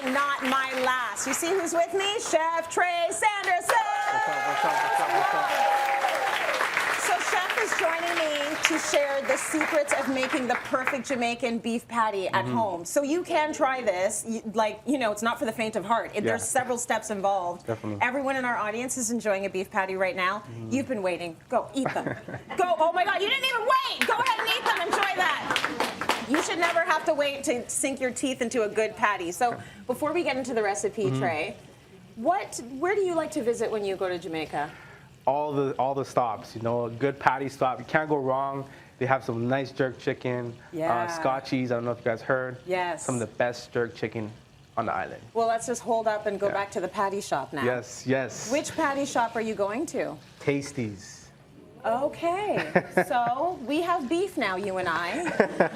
and not my last. You see who's with me? Chef Tre Sanderson. What's up? So Chef is joining me to share the secrets of making the perfect Jamaican beef patty at home. So you can try this. It's not for the faint of heart. There's several steps involved. Definitely. Everyone in our audience is enjoying a beef patty right now. You've been waiting. Go, eat them. Go. Oh my God, you didn't even wait. Go ahead and eat them. Enjoy that. You should never have to wait to sink your teeth into a good patty. So before we get into the recipe, Tre, where do you like to visit when you go to Jamaica? All the stops, a good patty stop. You can't go wrong. They have some nice jerk chicken, Scotchies. I don't know if you guys heard. Yes. Some of the best jerk chicken on the island. Well, let's just hold up and go back to the patty shop now. Yes. Which patty shop are you going to? Tasties. Okay, so we have beef now, you and I.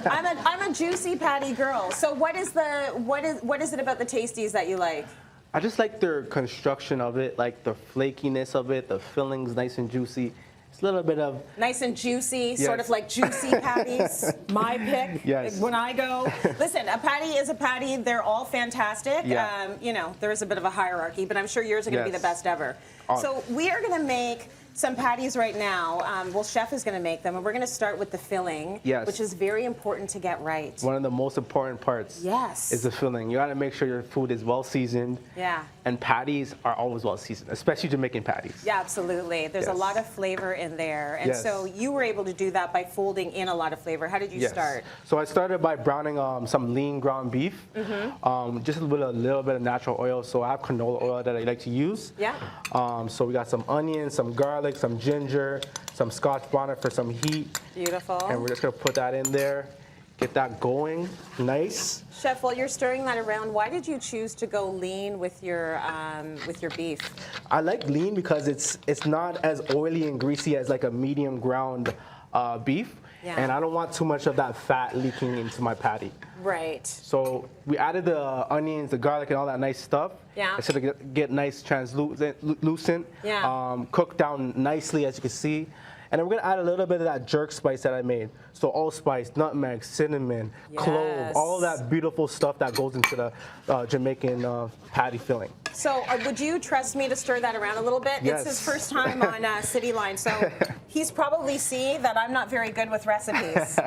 I'm a juicy patty girl. So what is it about the Tasties that you like? I just like their construction of it, like the flakiness of it, the fillings nice and juicy. It's a little bit of... Nice and juicy, sort of like juicy patties. My pick when I go. Listen, a patty is a patty. They're all fantastic. Yeah. There is a bit of a hierarchy, but I'm sure yours are going to be the best ever. So we are going to make some patties right now. Chef is going to make them, and we're going to start with the filling, which is very important to get right. One of the most important parts is the filling. You got to make sure your food is well seasoned. Yeah. And patties are always well seasoned, especially Jamaican patties. Yeah, absolutely. There's a lot of flavor in there. And so you were able to do that by folding in a lot of flavor. How did you start? So I started by browning some lean ground beef, just a little bit of natural oil. So I have canola oil that I like to use. Yeah. So we got some onions, some garlic, some ginger, some Scotch bonnet for some heat. Beautiful. And we're just gonna put that in there, get that going, nice. Chef, while you're stirring that around, why did you choose to go lean with your beef? I like lean because it's not as oily and greasy as like a medium ground beef. Yeah. And I don't want too much of that fat leaking into my patty. Right. So we added the onions, the garlic, and all that nice stuff. Yeah. It's gonna get nice translucent, cooked down nicely, as you can see. And then we're gonna add a little bit of that jerk spice that I made. So allspice, nutmeg, cinnamon, clove, all that beautiful stuff that goes into the Jamaican patty filling. So would you trust me to stir that around a little bit? Yes. It's his first time on Cityline, so he's probably seen that I'm not very good with recipes.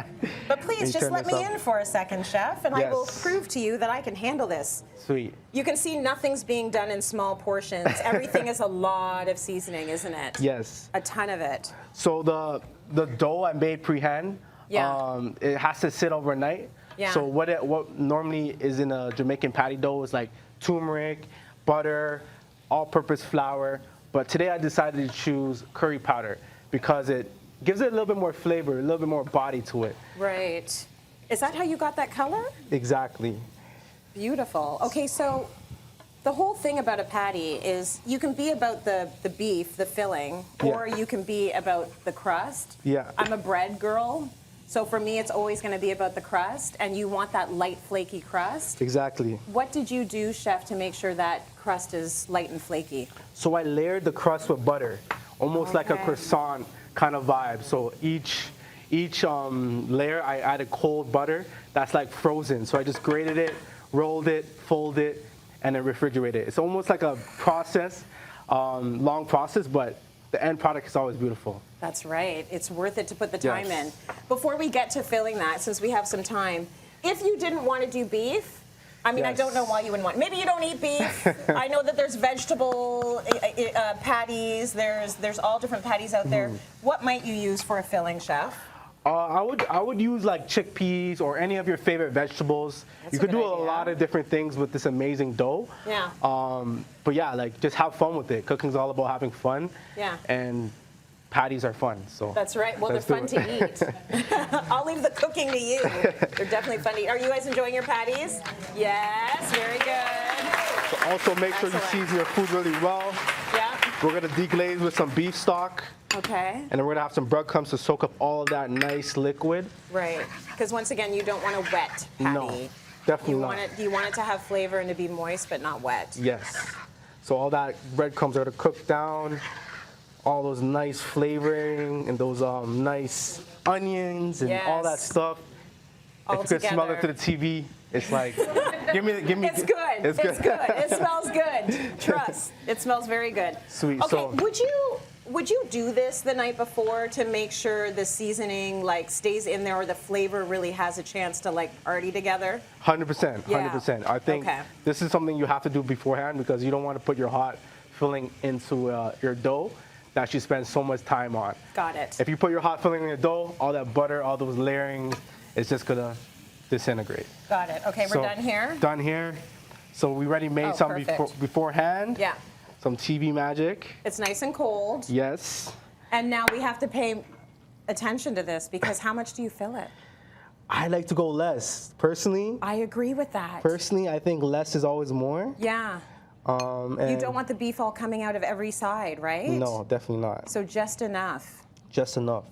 But please just let me in for a second, Chef, and I will prove to you that I can handle this. Sweet. You can see nothing's being done in small portions. Everything is a lot of seasoning, isn't it? Yes. A ton of it. So the dough I made pre-hand, it has to sit overnight. Yeah. So what normally is in a Jamaican patty dough is like turmeric, butter, all-purpose flour. But today I decided to choose curry powder because it gives it a little bit more flavor, a little bit more body to it. Right. Is that how you got that color? Exactly. Beautiful. Okay, so the whole thing about a patty is you can be about the beef, the filling, or you can be about the crust. Yeah. I'm a bread girl, so for me it's always going to be about the crust, and you want that light, flaky crust. Exactly. What did you do, Chef, to make sure that crust is light and flaky? So I layered the crust with butter, almost like a croissant kind of vibe. So each layer I added cold butter that's like frozen. So I just grated it, rolled it, folded it, and then refrigerated it. It's almost like a process, long process, but the end product is always beautiful. That's right. It's worth it to put the time in. Before we get to filling that, since we have some time, if you didn't want to do beef, I mean, I don't know why you wouldn't want. Maybe you don't eat beef. I know that there's vegetable patties. There's all different patties out there. What might you use for a filling, Chef? I would use like chickpeas or any of your favorite vegetables. You could do a lot of different things with this amazing dough. Yeah. But yeah, like just have fun with it. Cooking's all about having fun. Yeah. And patties are fun. So that's right. Well, they're fun to eat. I'll leave the cooking to you. They're definitely fun to eat. Are you guys enjoying your patties? Yes. Very good. So also make sure you season your food really well. Yeah. We're gonna deglaze with some beef stock. Okay. And then we're gonna have some breadcrumbs to soak up all of that nice liquid. Right. Because once again, you don't want a wet patty. No, definitely not. You want it to have flavor and to be moist, but not wet. Yes. So all that breadcrumbs are gonna cook down. All those nice flavoring and those nice onions and all that stuff. all If you could smell it together. through the TV, it's like, give me. It's good. It's good. It smells good. Trust. It smells very good. Sweet. Okay, So, would you do this the night before to make sure the seasoning like stays in there or the flavor really has a chance to like party together? 100%. Yeah. 100%. I think Okay. this is something you have to do beforehand because you don't want to put your hot filling into your dough that you spend so much time on. Got it. If you put your hot filling in your dough, all that butter, all those layering, it's just gonna disintegrate. Got it. Okay, we're So, done here. Done here. So we already made Oh, some perfect. beforehand. Yeah. Some TV magic. It's nice and cold. Yes. And now we have to pay attention to this because how much do you fill it? I like to go less. Personally, I agree with that. I think less is always more. Yeah. You And don't want the beef all coming out of every side, right? No, definitely not. So just enough. Just enough.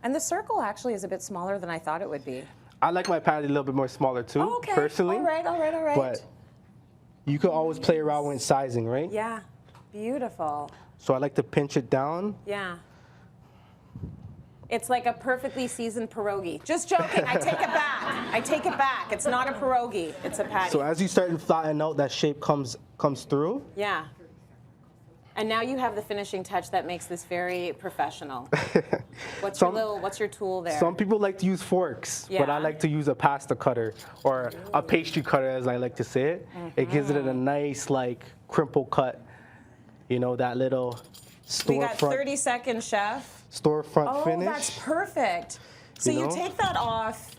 And the circle actually is a bit smaller than I thought it would be. I like my patty a little bit more smaller too, Oh, okay. personally. All right. But you could always play around with sizing, right? Yeah. Beautiful. So I like to pinch it down. Yeah. It's like a perfectly seasoned pierogi. Just joking. I take it back. I take it back. It's not a pierogi. It's a patty. So as you start to flatten out, that shape comes through. Yeah. And now you have the finishing touch that makes this very professional. What's your tool there? Some people like to use forks, but I Yeah. like to use a pasta cutter or a pastry cutter, as I like to say it. It gives it a nice, like, crimple cut. You know, that little We got storefront 30 seconds, chef. storefront finish. That's perfect. So You you know? take that off.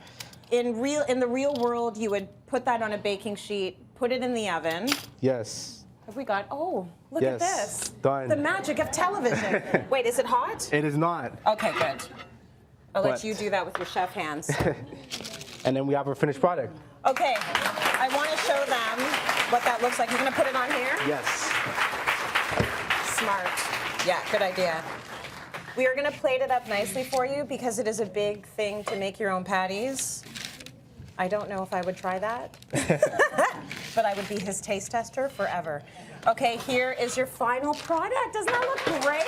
In the real world, you would put that on a baking sheet, put it in the oven. Yes. Have we got? Oh, look at Yes, this. done. The magic of television. Wait, is it hot? It is not. Okay, good. I'll let But- you do that with your chef hands. And then we have our finished product. Okay, I want to show them what that looks like. You're gonna put it on here? Yes. Smart. Yeah, good idea. We are gonna plate it up nicely for you because it is a big thing to make your own patties. I don't know if I would try that, but I would be his taste tester forever. Okay, here is your final product. Doesn't that look great?